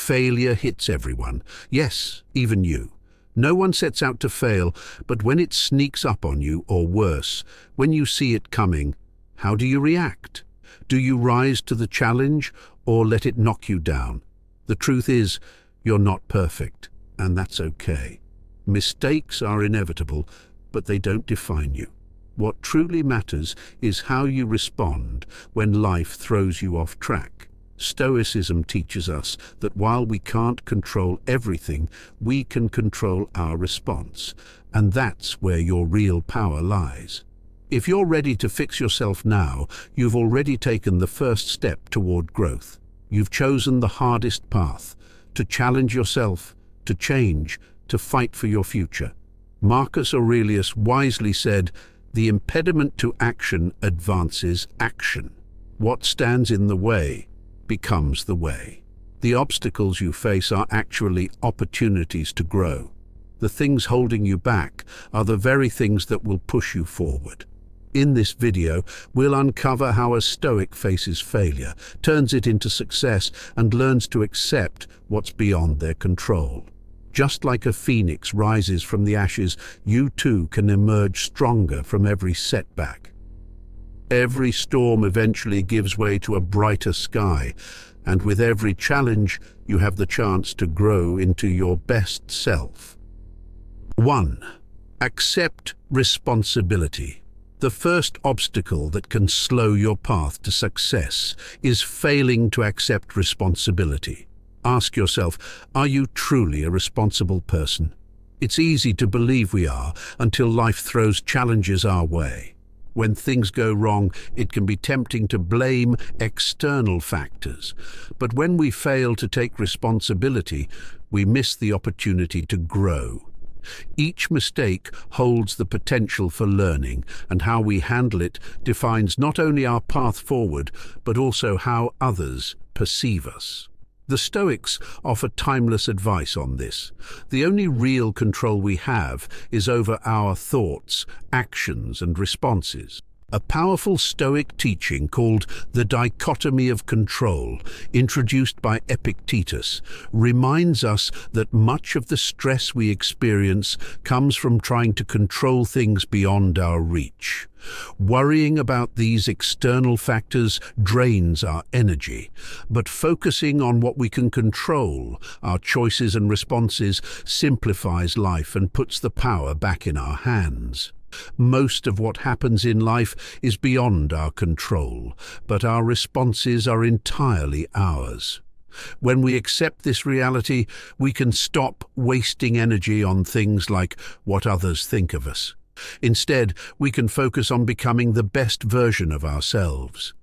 Failure hits everyone. Yes, even you. No one sets out to fail, but when it sneaks up on you, or worse, when you see it coming, how do you react? Do you rise to the challenge or let it knock you down? The truth is, you're not perfect, and that's okay. Mistakes are inevitable, but they don't define you. What truly matters is how you respond when life throws you off track. Stoicism teaches us that while we can't control everything, we can control our response, and that's where your real power lies. If you're ready to fix yourself now, you've already taken the first step toward growth. You've chosen the hardest path, to challenge yourself, to change, to fight for your future. Marcus Aurelius wisely said, "The impediment to action advances action. What stands in the way becomes the way." The obstacles you face are actually opportunities to grow. The things holding you back are the very things that will push you forward. In this video, we'll uncover how a Stoic faces failure, turns it into success, and learns to accept what's beyond their control. Just like a phoenix rises from the ashes, you too can emerge stronger from every setback. Every storm eventually gives way to a brighter sky, and with every challenge, you have the chance to grow into your best self. 1. Accept responsibility. The first obstacle that can slow your path to success is failing to accept responsibility. Ask yourself, are you truly a responsible person? It's easy to believe we are until life throws challenges our way. When things go wrong, it can be tempting to blame external factors. But when we fail to take responsibility, we miss the opportunity to grow. Each mistake holds the potential for learning, and how we handle it defines not only our path forward, but also how others perceive us. The Stoics offer timeless advice on this. The only real control we have is over our thoughts, actions, and responses. A powerful Stoic teaching called the dichotomy of control, introduced by Epictetus, reminds us that much of the stress we experience comes from trying to control things beyond our reach. Worrying about these external factors drains our energy, but focusing on what we can control, our choices and responses, simplifies life and puts the power back in our hands. Most of what happens in life is beyond our control, but our responses are entirely ours. When we accept this reality, we can stop wasting energy on things like what others think of us. Instead, we can focus on becoming the best version of ourselves.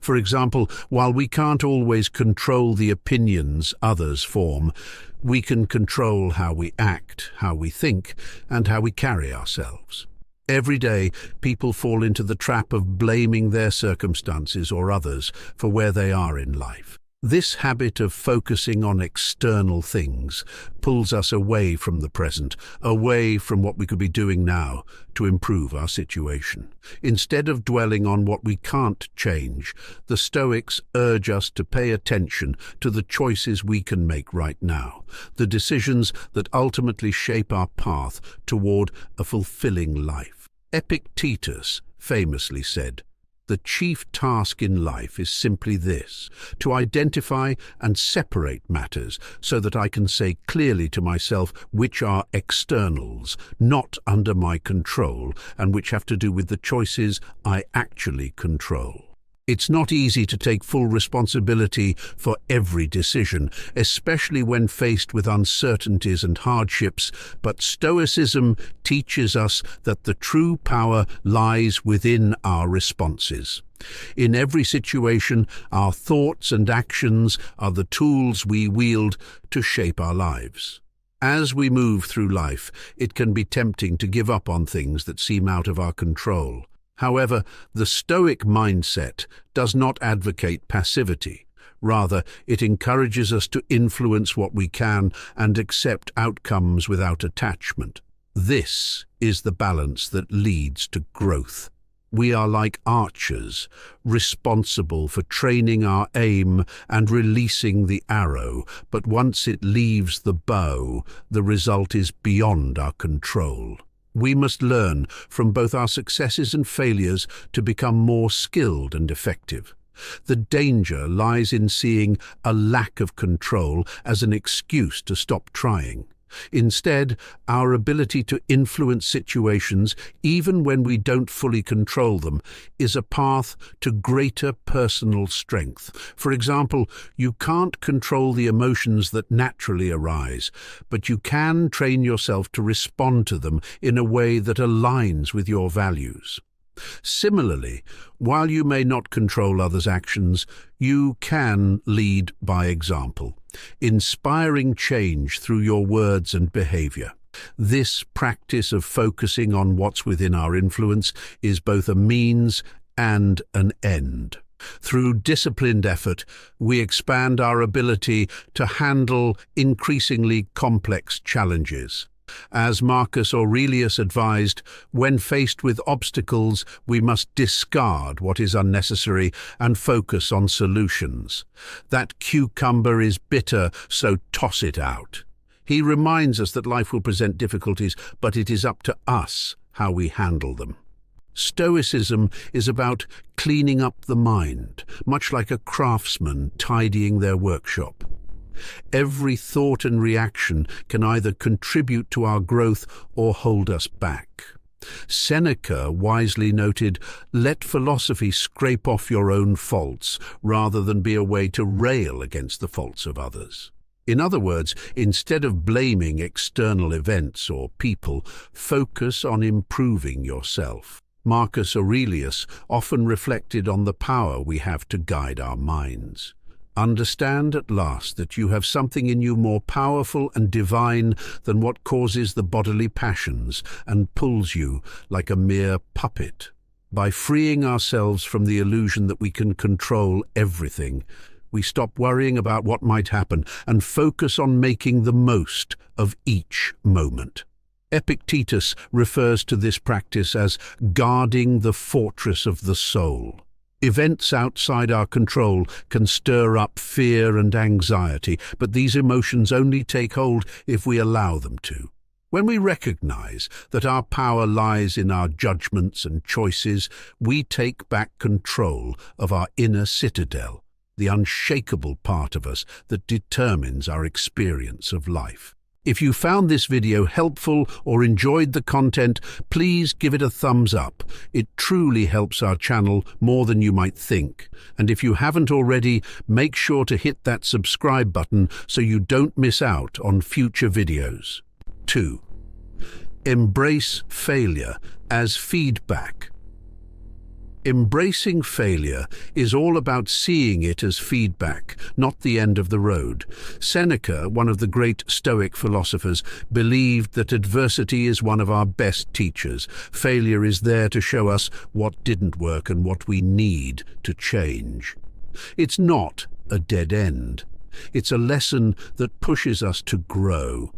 For example, while we can't always control the opinions others form, we can control how we act, how we think, and how we carry ourselves. Every day, people fall into the trap of blaming their circumstances or others for where they are in life. This habit of focusing on external things pulls us away from the present, away from what we could be doing now to improve our situation. Instead of dwelling on what we can't change, the Stoics urge us to pay attention to the choices we can make right now, the decisions that ultimately shape our path toward a fulfilling life. Epictetus famously said, "The chief task in life is simply this, to identify and separate matters so that I can say clearly to myself which are externals, not under my control, and which have to do with the choices I actually control." It's not easy to take full responsibility for every decision, especially when faced with uncertainties and hardships, but Stoicism teaches us that the true power lies within our responses. In every situation, our thoughts and actions are the tools we wield to shape our lives. As we move through life, it can be tempting to give up on things that seem out of our control. However, the Stoic mindset does not advocate passivity. Rather, it encourages us to influence what we can and accept outcomes without attachment. This is the balance that leads to growth. We are like archers, responsible for training our aim and releasing the arrow, but once it leaves the bow, the result is beyond our control. We must learn from both our successes and failures to become more skilled and effective. The danger lies in seeing a lack of control as an excuse to stop trying. Instead, our ability to influence situations, even when we don't fully control them, is a path to greater personal strength. For example, you can't control the emotions that naturally arise, but you can train yourself to respond to them in a way that aligns with your values. Similarly, while you may not control others' actions, you can lead by example, inspiring change through your words and behavior. This practice of focusing on what's within our influence is both a means and an end. Through disciplined effort, we expand our ability to handle increasingly complex challenges. As Marcus Aurelius advised, when faced with obstacles, we must discard what is unnecessary and focus on solutions. That cucumber is bitter, so toss it out. He reminds us that life will present difficulties, but it is up to us how we handle them. Stoicism is about cleaning up the mind, much like a craftsman tidying their workshop. Every thought and reaction can either contribute to our growth or hold us back. Seneca wisely noted, "Let philosophy scrape off your own faults rather than be a way to rail against the faults of others." In other words, instead of blaming external events or people, focus on improving yourself. Marcus Aurelius often reflected on the power we have to guide our minds. Understand at last that you have something in you more powerful and divine than what causes the bodily passions and pulls you like a mere puppet. By freeing ourselves from the illusion that we can control everything, we stop worrying about what might happen and focus on making the most of each moment. Epictetus refers to this practice as guarding the fortress of the soul. Events outside our control can stir up fear and anxiety, but these emotions only take hold if we allow them to. When we recognize that our power lies in our judgments and choices, we take back control of our inner citadel, the unshakable part of us that determines our experience of life. If you found this video helpful or enjoyed the content, please give it a thumbs up. It truly helps our channel more than you might think. And if you haven't already, make sure to hit that subscribe button so you don't miss out on future videos. 2. Embrace failure as feedback. Embracing failure is all about seeing it as feedback, not the end of the road. Seneca, one of the great Stoic philosophers, believed that adversity is one of our best teachers. Failure is there to show us what didn't work and what we need to change. It's not a dead end. It's a lesson that pushes us to grow.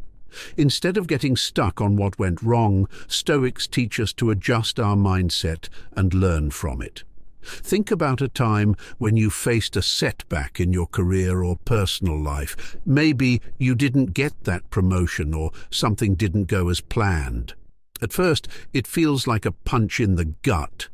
Instead of getting stuck on what went wrong, Stoics teach us to adjust our mindset and learn from it. Think about a time when you faced a setback in your career or personal life. Maybe you didn't get that promotion or something didn't go as planned. At first, it feels like a punch in the gut.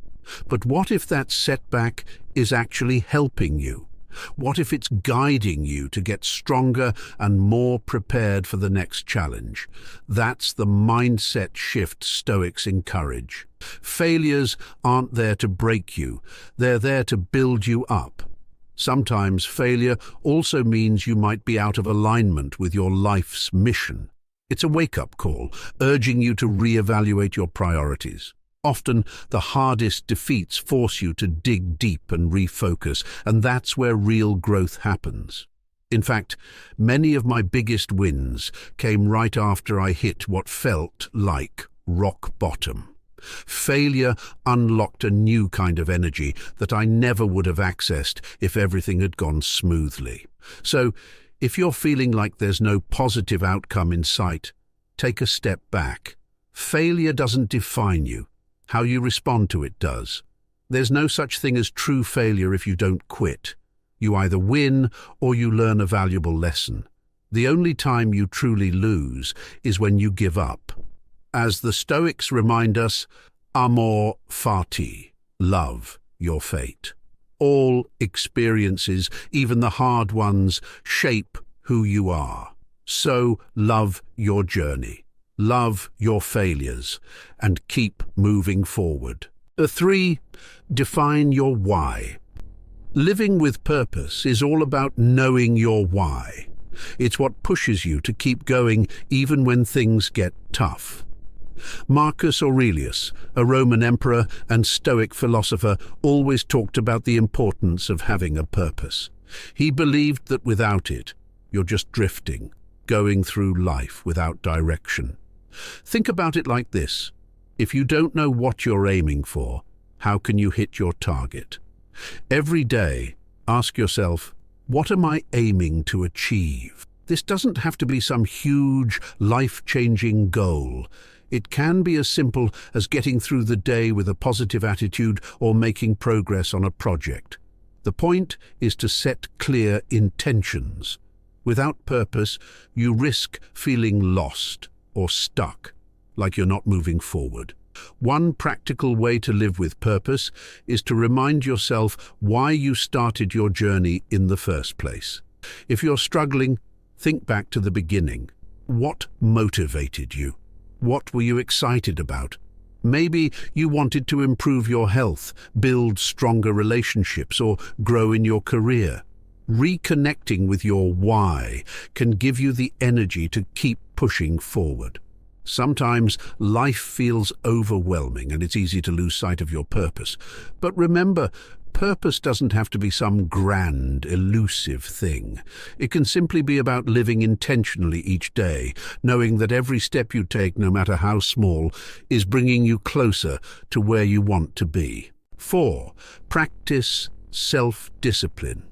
But what if that setback is actually helping you? What if it's guiding you to get stronger and more prepared for the next challenge? That's the mindset shift Stoics encourage. Failures aren't there to break you, they're there to build you up. Sometimes failure also means you might be out of alignment with your life's mission. It's a wake-up call, urging you to reevaluate your priorities. Often, the hardest defeats force you to dig deep and refocus, and that's where real growth happens. In fact, many of my biggest wins came right after I hit what felt like rock bottom. Failure unlocked a new kind of energy that I never would have accessed if everything had gone smoothly. So, if you're feeling like there's no positive outcome in sight, take a step back. Failure doesn't define you. How you respond to it does. There's no such thing as true failure if you don't quit. You either win or you learn a valuable lesson. The only time you truly lose is when you give up. As the Stoics remind us, amor fati, love your fate. All experiences, even the hard ones, shape who you are. So love your journey, love your failures, and keep moving forward. 3. Define your why. Living with purpose is all about knowing your why. It's what pushes you to keep going even when things get tough. Marcus Aurelius, a Roman emperor and Stoic philosopher, always talked about the importance of having a purpose. He believed that without it, you're just drifting, going through life without direction. Think about it like this. If you don't know what you're aiming for, how can you hit your target? Every day, ask yourself, what am I aiming to achieve? This doesn't have to be some huge, life-changing goal. It can be as simple as getting through the day with a positive attitude or making progress on a project. The point is to set clear intentions. Without purpose, you risk feeling lost or stuck, like you're not moving forward. One practical way to live with purpose is to remind yourself why you started your journey in the first place. If you're struggling, think back to the beginning. What motivated you? What were you excited about? Maybe you wanted to improve your health, build stronger relationships, or grow in your career. Reconnecting with your why can give you the energy to keep pushing forward. Sometimes life feels overwhelming and it's easy to lose sight of your purpose. But remember, purpose doesn't have to be some grand, elusive thing. It can simply be about living intentionally each day, knowing that every step you take, no matter how small, is bringing you closer to where you want to be. 4. Practice self-discipline.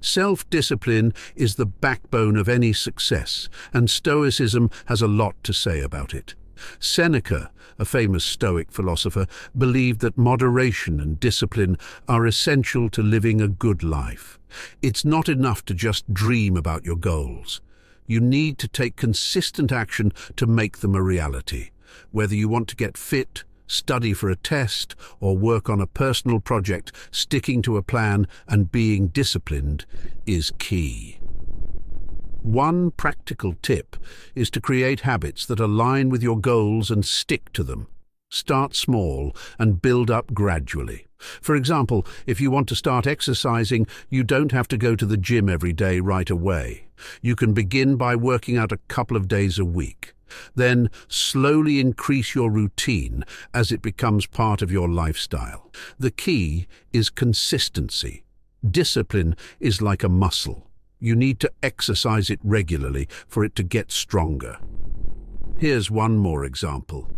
Self-discipline is the backbone of any success, and Stoicism has a lot to say about it. Seneca, a famous Stoic philosopher, believed that moderation and discipline are essential to living a good life. It's not enough to just dream about your goals. You need to take consistent action to make them a reality. Whether you want to get fit, study for a test, or work on a personal project, sticking to a plan and being disciplined is key. One practical tip is to create habits that align with your goals and stick to them. Start small and build up gradually. For example, if you want to start exercising, you don't have to go to the gym every day right away. You can begin by working out a couple of days a week. Then slowly increase your routine as it becomes part of your lifestyle. The key is consistency. Discipline is like a muscle. You need to exercise it regularly for it to get stronger. Here's one more example.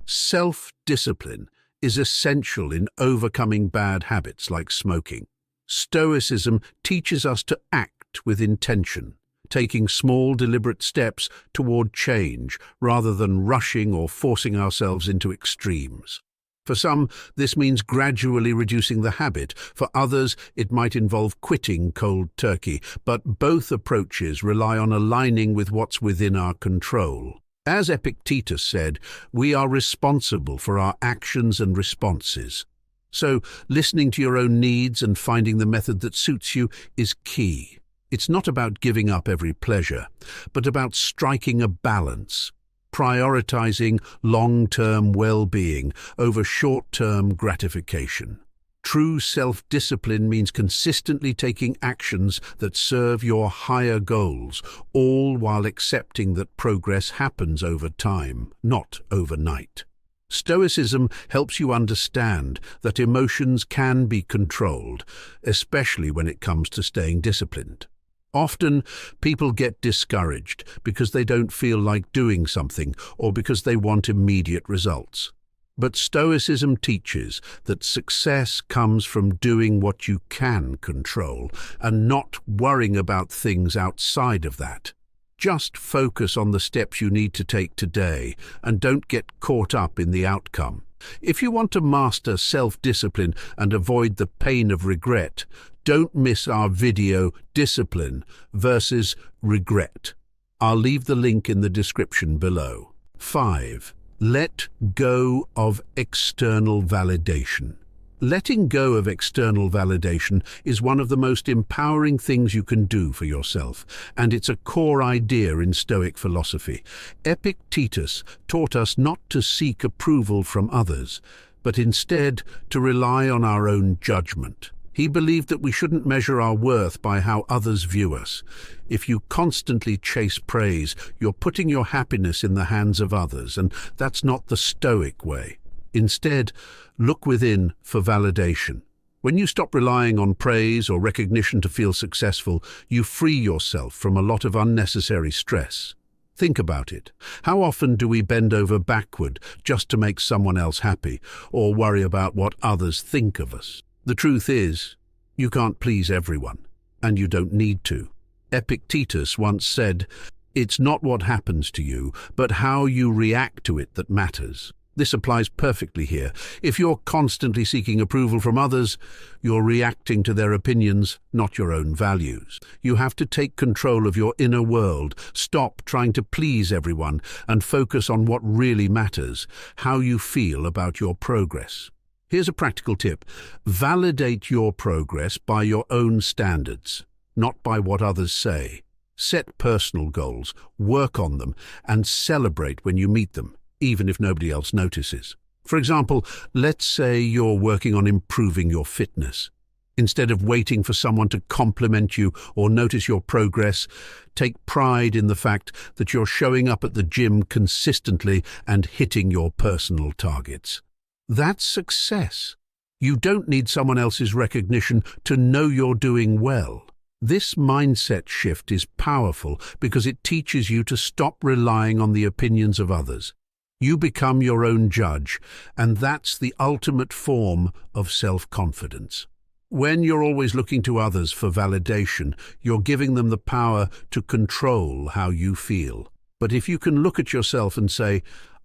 Self-discipline is essential in overcoming bad habits like smoking. Stoicism teaches us to act with intention, taking small, deliberate steps toward change rather than rushing or forcing ourselves into extremes. For some, this means gradually reducing the habit. For others, it might involve quitting cold turkey, but both approaches rely on aligning with what's within our control. As Epictetus said, we are responsible for our actions and responses. So, listening to your own needs and finding the method that suits you is key. It's not about giving up every pleasure, but about striking a balance, prioritizing long-term well-being over short-term gratification. True self-discipline means consistently taking actions that serve your higher goals, all while accepting that progress happens over time, not overnight. Stoicism helps you understand that emotions can be controlled, especially when it comes to staying disciplined. Often, people get discouraged because they don't feel like doing something or because they want immediate results. But Stoicism teaches that success comes from doing what you can control and not worrying about things outside of that. Just focus on the steps you need to take today and don't get caught up in the outcome. If you want to master self-discipline and avoid the pain of regret, don't miss our video Discipline versus Regret. I'll leave the link in the description below. 5. Let go of external validation. Letting go of external validation is one of the most empowering things you can do for yourself, and it's a core idea in Stoic philosophy. Epictetus taught us not to seek approval from others, but instead to rely on our own judgment. He believed that we shouldn't measure our worth by how others view us. If you constantly chase praise, you're putting your happiness in the hands of others, and that's not the Stoic way. Instead, look within for validation. When you stop relying on praise or recognition to feel successful, you free yourself from a lot of unnecessary stress. Think about it. How often do we bend over backward just to make someone else happy, or worry about what others think of us? The truth is, you can't please everyone, and you don't need to. Epictetus once said, "It's not what happens to you, but how you react to it that matters." This applies perfectly here. If you're constantly seeking approval from others, you're reacting to their opinions, not your own values. You have to take control of your inner world, stop trying to please everyone, and focus on what really matters, how you feel about your progress. Here's a practical tip. Validate your progress by your own standards, not by what others say. Set personal goals, work on them, and celebrate when you meet them, even if nobody else notices. For example, let's say you're working on improving your fitness. Instead of waiting for someone to compliment you or notice your progress, take pride in the fact that you're showing up at the gym consistently and hitting your personal targets. That's success. You don't need someone else's recognition to know you're doing well. This mindset shift is powerful because it teaches you to stop relying on the opinions of others. You become your own judge, and that's the ultimate form of self-confidence. When you're always looking to others for validation, you're giving them the power to control how you feel. But if you can look at yourself and say,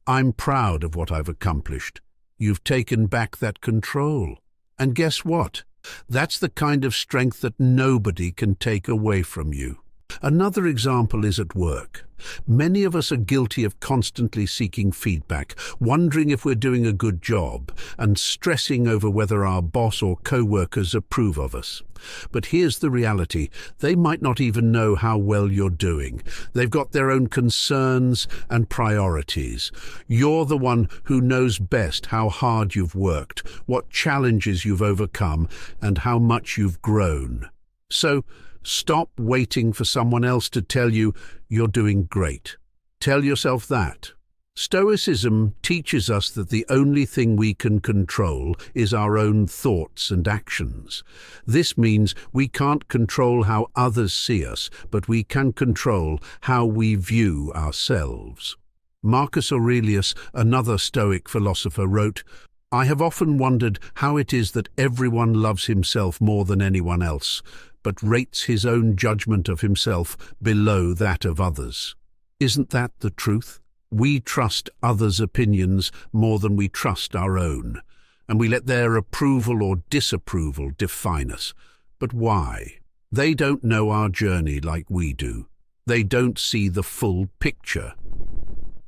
"I'm proud of what I've accomplished," you've taken back that control. And guess what? That's the kind of strength that nobody can take away from you. Another example is at work. Many of us are guilty of constantly seeking feedback, wondering if we're doing a good job, and stressing over whether our boss or co-workers approve of us. But here's the reality. They might not even know how well you're doing. They've got their own concerns and priorities. You're the one who knows best how hard you've worked, what challenges you've overcome, and how much you've grown. So, stop waiting for someone else to tell you you're doing great. Tell yourself that. Stoicism teaches us that the only thing we can control is our own thoughts and actions. This means we can't control how others see us, but we can control how we view ourselves. Marcus Aurelius, another Stoic philosopher, wrote, "I have often wondered how it is that everyone loves himself more than anyone else, but rates his own judgment of himself below that of others." Isn't that the truth? We trust others' opinions more than we trust our own, and we let their approval or disapproval define us. But why? They don't know our journey like we do. They don't see the full picture.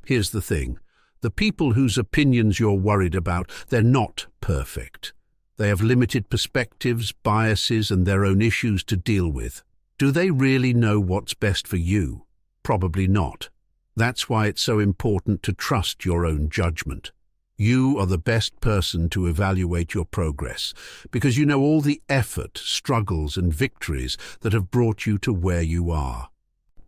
Here's the thing. The people whose opinions you're worried about, they're not perfect. They have limited perspectives, biases, and their own issues to deal with. Do they really know what's best for you? Probably not. That's why it's so important to trust your own judgment. You are the best person to evaluate your progress, because you know all the effort, struggles, and victories that have brought you to where you are.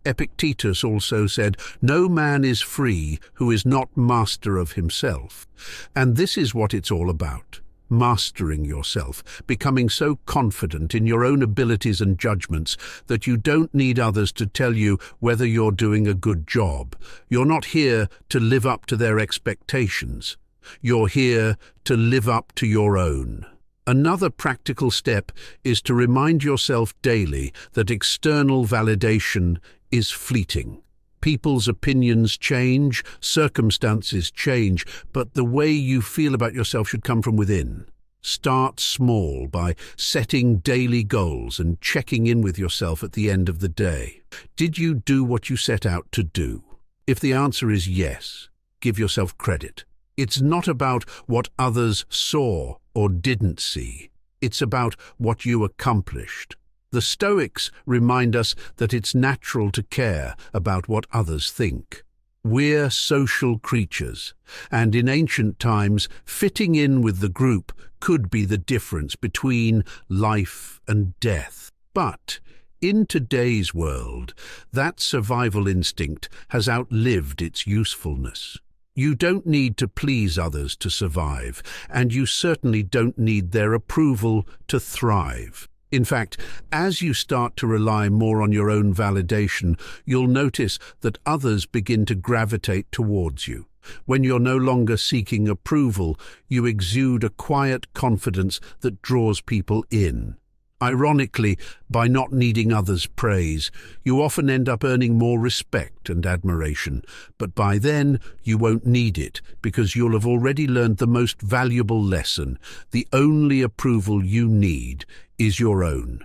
Epictetus also said, "No man is free who is not master of himself." And this is what it's all about. Mastering yourself, becoming so confident in your own abilities and judgments that you don't need others to tell you whether you're doing a good job. You're not here to live up to their expectations. You're here to live up to your own. Another practical step is to remind yourself daily that external validation is fleeting. People's opinions change, circumstances change, but the way you feel about yourself should come from within. Start small by setting daily goals and checking in with yourself at the end of the day. Did you do what you set out to do? If the answer is yes, give yourself credit. It's not about what others saw or didn't see. It's about what you accomplished. The Stoics remind us that it's natural to care about what others think. We're social creatures, and in ancient times, fitting in with the group could be the difference between life and death. But in today's world, that survival instinct has outlived its usefulness. You don't need to please others to survive, and you certainly don't need their approval to thrive. In fact, as you start to rely more on your own validation, you'll notice that others begin to gravitate towards you. When you're no longer seeking approval, you exude a quiet confidence that draws people in. Ironically, by not needing others' praise, you often end up earning more respect and admiration, but by then you won't need it because you'll have already learned the most valuable lesson. The only approval you need is your own.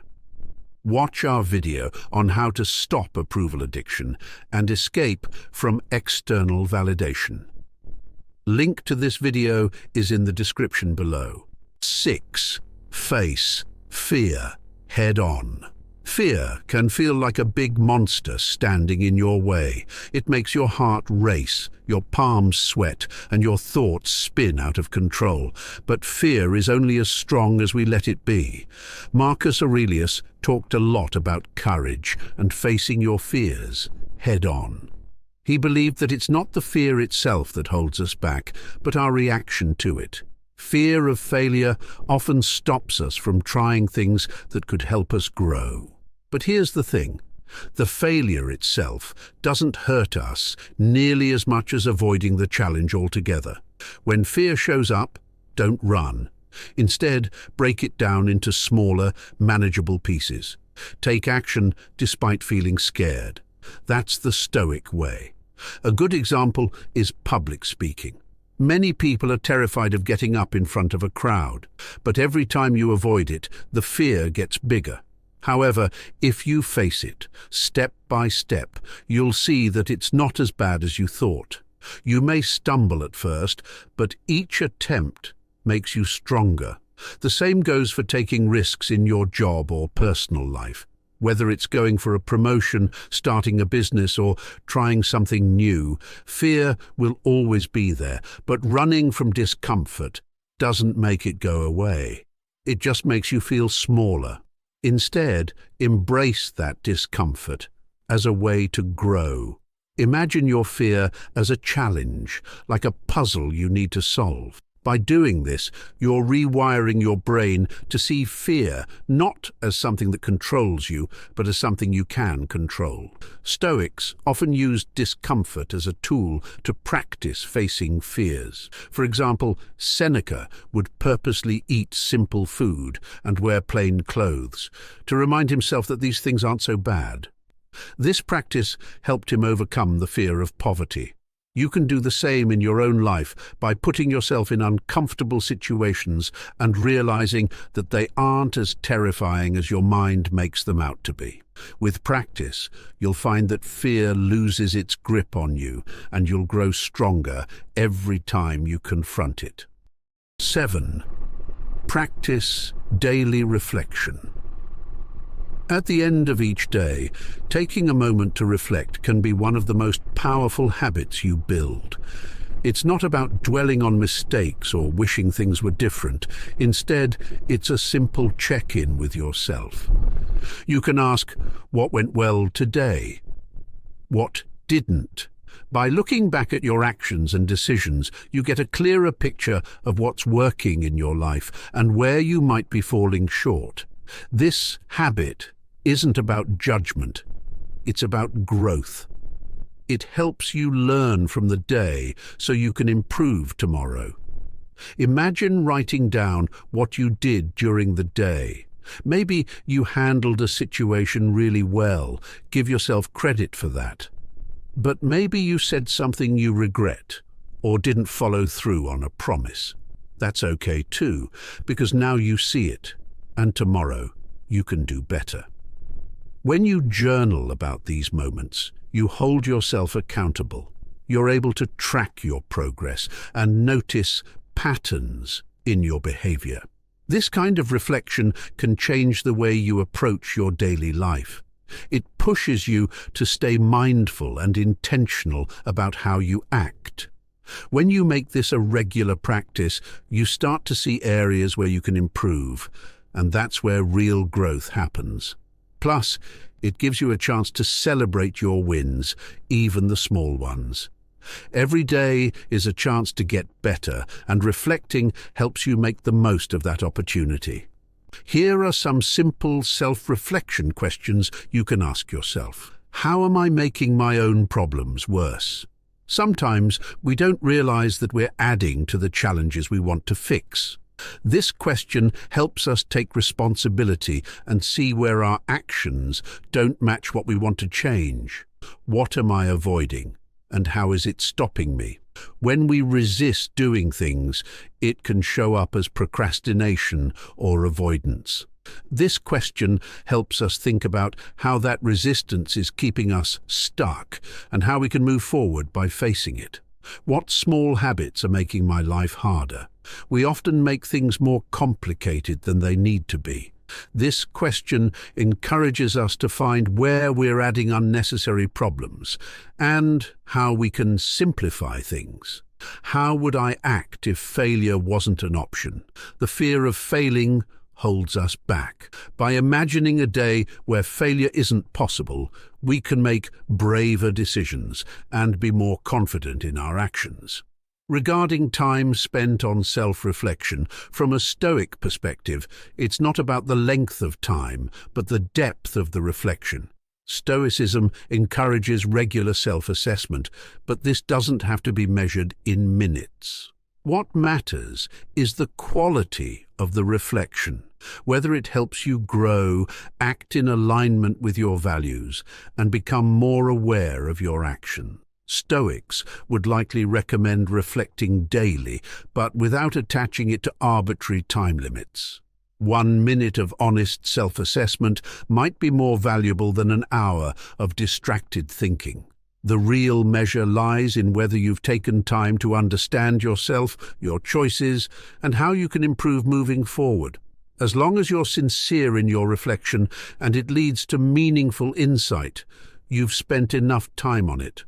Watch our video on how to stop approval addiction and escape from external validation. Link to this video is in the description below. 6. Face fear head-on. Fear can feel like a big monster standing in your way. It makes your heart race, your palms sweat, and your thoughts spin out of control. But fear is only as strong as we let it be. Marcus Aurelius talked a lot about courage and facing your fears head-on. He believed that it's not the fear itself that holds us back, but our reaction to it. Fear of failure often stops us from trying things that could help us grow. But here's the thing. The failure itself doesn't hurt us nearly as much as avoiding the challenge altogether. When fear shows up, don't run. Instead, break it down into smaller, manageable pieces. Take action despite feeling scared. That's the Stoic way. A good example is public speaking. Many people are terrified of getting up in front of a crowd, but every time you avoid it, the fear gets bigger. However, if you face it, step by step, you'll see that it's not as bad as you thought. You may stumble at first, but each attempt makes you stronger. The same goes for taking risks in your job or personal life. Whether it's going for a promotion, starting a business, or trying something new, fear will always be there, but running from discomfort doesn't make it go away. It just makes you feel smaller. Instead, embrace that discomfort as a way to grow. Imagine your fear as a challenge, like a puzzle you need to solve. By doing this, you're rewiring your brain to see fear not as something that controls you, but as something you can control. Stoics often used discomfort as a tool to practice facing fears. For example, Seneca would purposely eat simple food and wear plain clothes to remind himself that these things aren't so bad. This practice helped him overcome the fear of poverty. You can do the same in your own life by putting yourself in uncomfortable situations and realizing that they aren't as terrifying as your mind makes them out to be. With practice, you'll find that fear loses its grip on you and you'll grow stronger every time you confront it. 7. Practice daily reflection. At the end of each day, taking a moment to reflect can be one of the most powerful habits you build. It's not about dwelling on mistakes or wishing things were different. Instead, it's a simple check-in with yourself. You can ask, what went well today? What didn't? By looking back at your actions and decisions, you get a clearer picture of what's working in your life and where you might be falling short. This habit isn't about judgment, it's about growth. It helps you learn from the day so you can improve tomorrow. Imagine writing down what you did during the day. Maybe you handled a situation really well. Give yourself credit for that. But maybe you said something you regret or didn't follow through on a promise. That's okay too, because now you see it, and tomorrow you can do better. When you journal about these moments, you hold yourself accountable. You're able to track your progress and notice patterns in your behavior. This kind of reflection can change the way you approach your daily life. It pushes you to stay mindful and intentional about how you act. When you make this a regular practice, you start to see areas where you can improve, and that's where real growth happens. Plus, it gives you a chance to celebrate your wins, even the small ones. Every day is a chance to get better, and reflecting helps you make the most of that opportunity. Here are some simple self-reflection questions you can ask yourself. How am I making my own problems worse? Sometimes we don't realize that we're adding to the challenges we want to fix. This question helps us take responsibility and see where our actions don't match what we want to change. What am I avoiding, and how is it stopping me? When we resist doing things, it can show up as procrastination or avoidance. This question helps us think about how that resistance is keeping us stuck and how we can move forward by facing it. What small habits are making my life harder? We often make things more complicated than they need to be. This question encourages us to find where we're adding unnecessary problems and how we can simplify things. How would I act if failure wasn't an option? The fear of failing holds us back. By imagining a day where failure isn't possible, we can make braver decisions and be more confident in our actions. Regarding time spent on self-reflection, from a Stoic perspective, it's not about the length of time, but the depth of the reflection. Stoicism encourages regular self-assessment, but this doesn't have to be measured in minutes. What matters is the quality of the reflection, whether it helps you grow, act in alignment with your values, and become more aware of your actions. Stoics would likely recommend reflecting daily, but without attaching it to arbitrary time limits. 1 minute of honest self-assessment might be more valuable than an hour of distracted thinking. The real measure lies in whether you've taken time to understand yourself, your choices, and how you can improve moving forward. As long as you're sincere in your reflection and it leads to meaningful insight, you've spent enough time on it.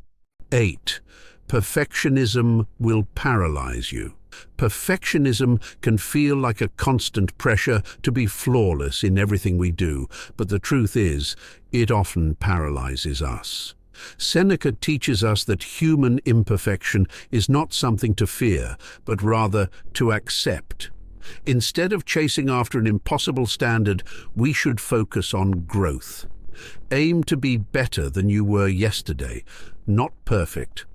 8. Perfectionism will paralyze you. Perfectionism can feel like a constant pressure to be flawless in everything we do, but the truth is, it often paralyzes us. Seneca teaches us that human imperfection is not something to fear, but rather to accept. Instead of chasing after an impossible standard, we should focus on growth. Aim to be better than you were yesterday, not perfect.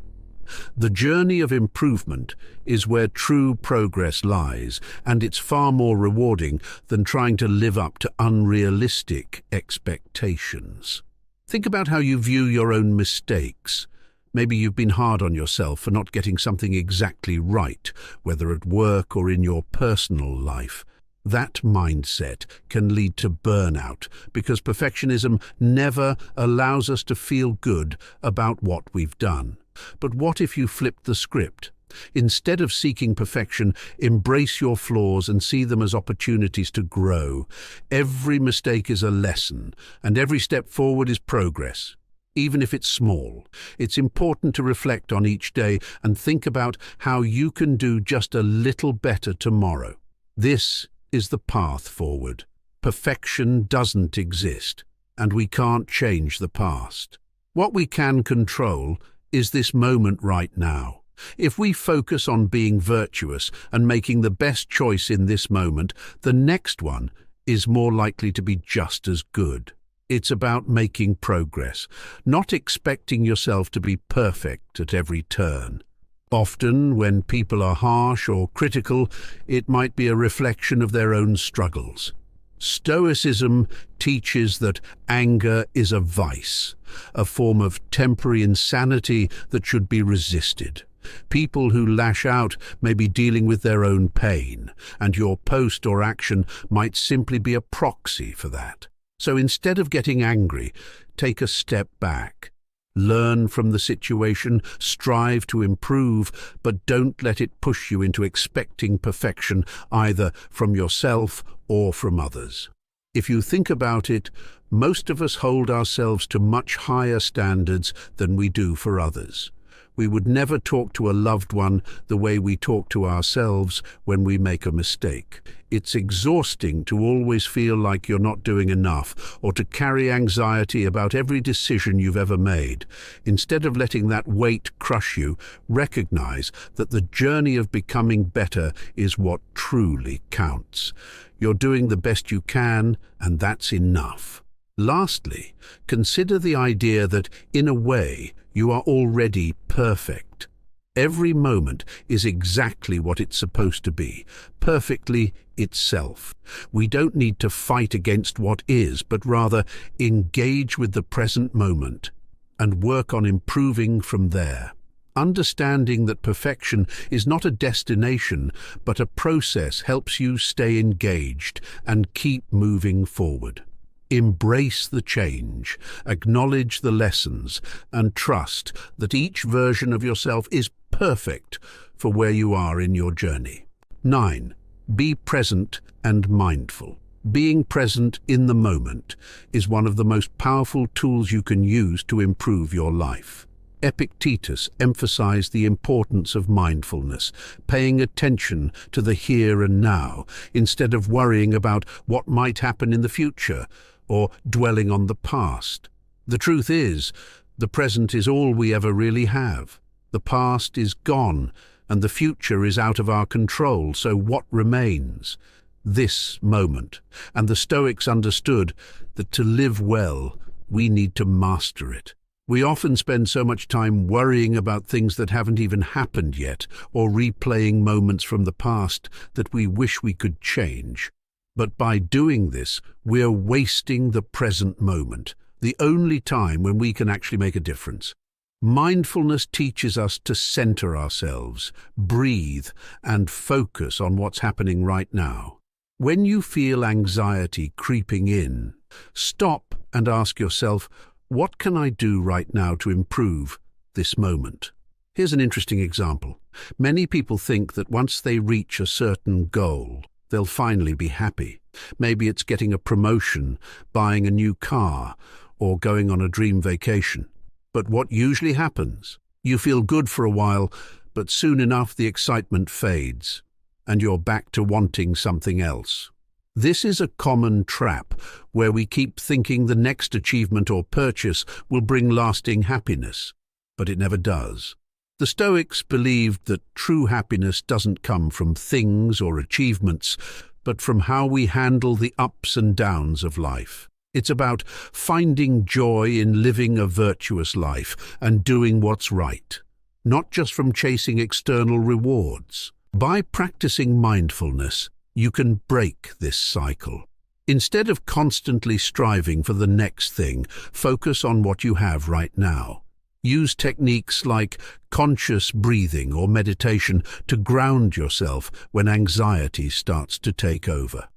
The journey of improvement is where true progress lies, and it's far more rewarding than trying to live up to unrealistic expectations. Think about how you view your own mistakes. Maybe you've been hard on yourself for not getting something exactly right, whether at work or in your personal life. That mindset can lead to burnout because perfectionism never allows us to feel good about what we've done. But what if you flipped the script? Instead of seeking perfection, embrace your flaws and see them as opportunities to grow. Every mistake is a lesson, and every step forward is progress. Even if it's small, it's important to reflect on each day and think about how you can do just a little better tomorrow. This is the path forward. Perfection doesn't exist, and we can't change the past. What we can control is this moment right now. If we focus on being virtuous and making the best choice in this moment, the next one is more likely to be just as good. It's about making progress, not expecting yourself to be perfect at every turn. Often, when people are harsh or critical, it might be a reflection of their own struggles. Stoicism teaches that anger is a vice, a form of temporary insanity that should be resisted. People who lash out may be dealing with their own pain, and your post or action might simply be a proxy for that. So instead of getting angry, take a step back. Learn from the situation, strive to improve, but don't let it push you into expecting perfection either from yourself or from others. If you think about it, most of us hold ourselves to much higher standards than we do for others. We would never talk to a loved one the way we talk to ourselves when we make a mistake. It's exhausting to always feel like you're not doing enough or to carry anxiety about every decision you've ever made. Instead of letting that weight crush you, recognize that the journey of becoming better is what truly counts. You're doing the best you can, and that's enough. Lastly, consider the idea that, in a way, you are already perfect. Every moment is exactly what it's supposed to be, perfectly itself. We don't need to fight against what is, but rather engage with the present moment and work on improving from there. Understanding that perfection is not a destination, but a process helps you stay engaged and keep moving forward. Embrace the change, acknowledge the lessons, and trust that each version of yourself is perfect for where you are in your journey. 9. Be present and mindful. Being present in the moment is one of the most powerful tools you can use to improve your life. Epictetus emphasized the importance of mindfulness, paying attention to the here and now, instead of worrying about what might happen in the future or dwelling on the past. The truth is, the present is all we ever really have. The past is gone, and the future is out of our control, so what remains? This moment. And the Stoics understood that to live well, we need to master it. We often spend so much time worrying about things that haven't even happened yet, or replaying moments from the past that we wish we could change. But by doing this, we're wasting the present moment, the only time when we can actually make a difference. Mindfulness teaches us to center ourselves, breathe, and focus on what's happening right now. When you feel anxiety creeping in, stop and ask yourself, what can I do right now to improve this moment? Here's an interesting example. Many people think that once they reach a certain goal, they'll finally be happy. Maybe it's getting a promotion, buying a new car, or going on a dream vacation. But what usually happens? You feel good for a while, but soon enough the excitement fades, and you're back to wanting something else. This is a common trap where we keep thinking the next achievement or purchase will bring lasting happiness, but it never does. The Stoics believed that true happiness doesn't come from things or achievements, but from how we handle the ups and downs of life. It's about finding joy in living a virtuous life and doing what's right, not just from chasing external rewards. By practicing mindfulness, you can break this cycle. Instead of constantly striving for the next thing, focus on what you have right now. Use techniques like conscious breathing or meditation to ground yourself when anxiety starts to take over.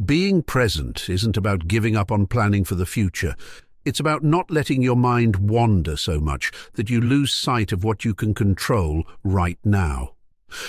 Being present isn't about giving up on planning for the future. It's about not letting your mind wander so much that you lose sight of what you can control right now.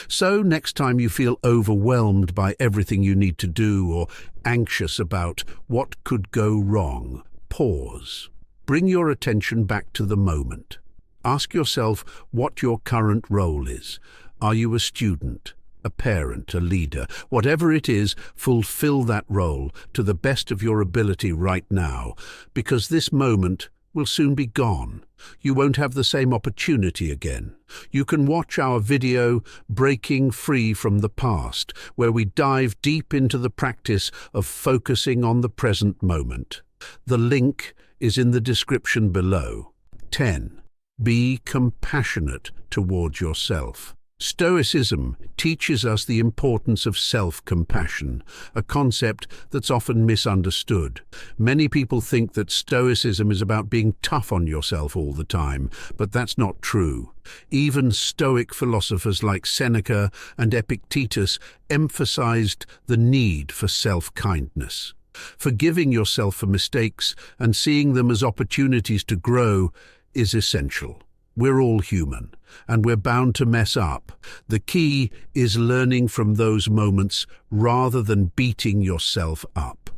So next time you feel overwhelmed by everything you need to do or anxious about what could go wrong, pause. Bring your attention back to the moment. Ask yourself what your current role is. Are you a student, a parent, a leader? Whatever it is, fulfill that role to the best of your ability right now, because this moment will soon be gone. You won't have the same opportunity again. You can watch our video, Breaking Free from the Past, where we dive deep into the practice of focusing on the present moment. The link is in the description below. 10. Be compassionate towards yourself. Stoicism teaches us the importance of self-compassion, a concept that's often misunderstood. Many people think that Stoicism is about being tough on yourself all the time, but that's not true. Even Stoic philosophers like Seneca and Epictetus emphasized the need for self-kindness. Forgiving yourself for mistakes and seeing them as opportunities to grow is essential. We're all human, and we're bound to mess up. The key is learning from those moments rather than beating yourself up.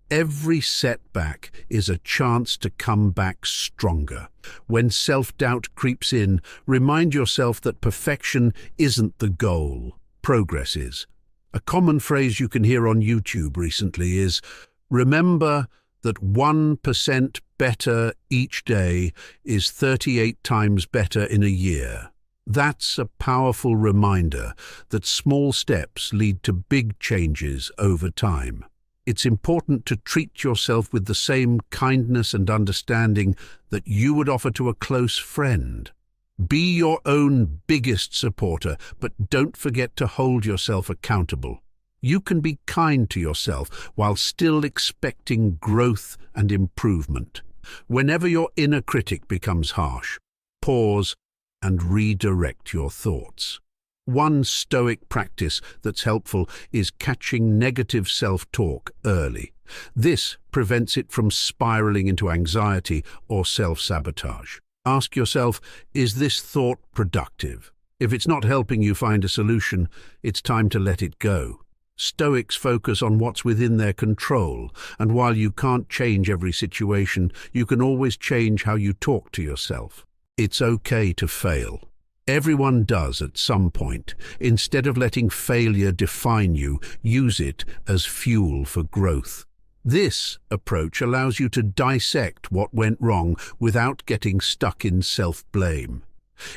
Every setback is a chance to come back stronger. When self-doubt creeps in, remind yourself that perfection isn't the goal. Progress is. A common phrase you can hear on YouTube recently is, "Remember that 1% better each day is 38 times better in a year." That's a powerful reminder that small steps lead to big changes over time. It's important to treat yourself with the same kindness and understanding that you would offer to a close friend. Be your own biggest supporter, but don't forget to hold yourself accountable. You can be kind to yourself while still expecting growth and improvement. Whenever your inner critic becomes harsh, pause and redirect your thoughts. One Stoic practice that's helpful is catching negative self-talk early. This prevents it from spiraling into anxiety or self-sabotage. Ask yourself, is this thought productive? If it's not helping you find a solution, it's time to let it go. Stoics focus on what's within their control, and while you can't change every situation, you can always change how you talk to yourself. It's okay to fail. Everyone does at some point. Instead of letting failure define you, use it as fuel for growth. This approach allows you to dissect what went wrong without getting stuck in self-blame.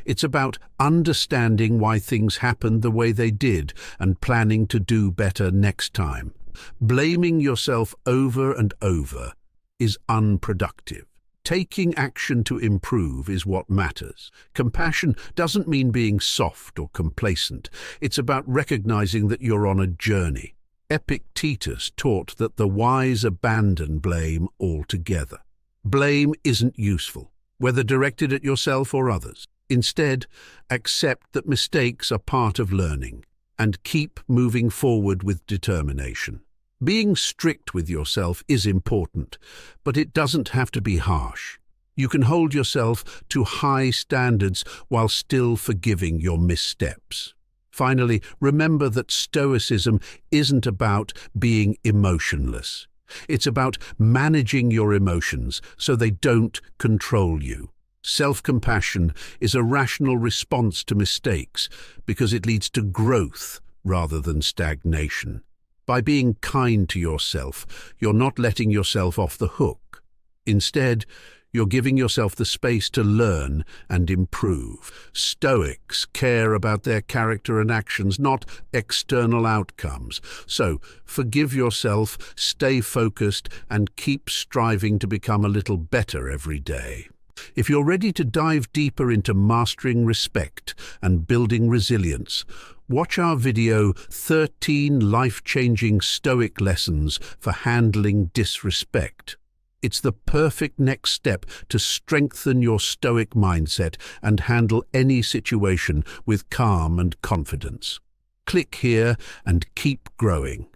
It's about understanding why things happened the way they did and planning to do better next time. Blaming yourself over and over is unproductive. Taking action to improve is what matters. Compassion doesn't mean being soft or complacent. It's about recognizing that you're on a journey. Epictetus taught that the wise abandon blame altogether. Blame isn't useful, whether directed at yourself or others. Instead, accept that mistakes are part of learning and keep moving forward with determination. Being strict with yourself is important, but it doesn't have to be harsh. You can hold yourself to high standards while still forgiving your missteps. Finally, remember that Stoicism isn't about being emotionless. It's about managing your emotions so they don't control you. Self-compassion is a rational response to mistakes because it leads to growth rather than stagnation. By being kind to yourself, you're not letting yourself off the hook. Instead, you're giving yourself the space to learn and improve. Stoics care about their character and actions, not external outcomes. So, forgive yourself, stay focused, and keep striving to become a little better every day. If you're ready to dive deeper into mastering respect and building resilience, watch our video 13 Life-Changing Stoic Lessons for Handling Disrespect. It's the perfect next step to strengthen your Stoic mindset and handle any situation with calm and confidence. Click here and keep growing.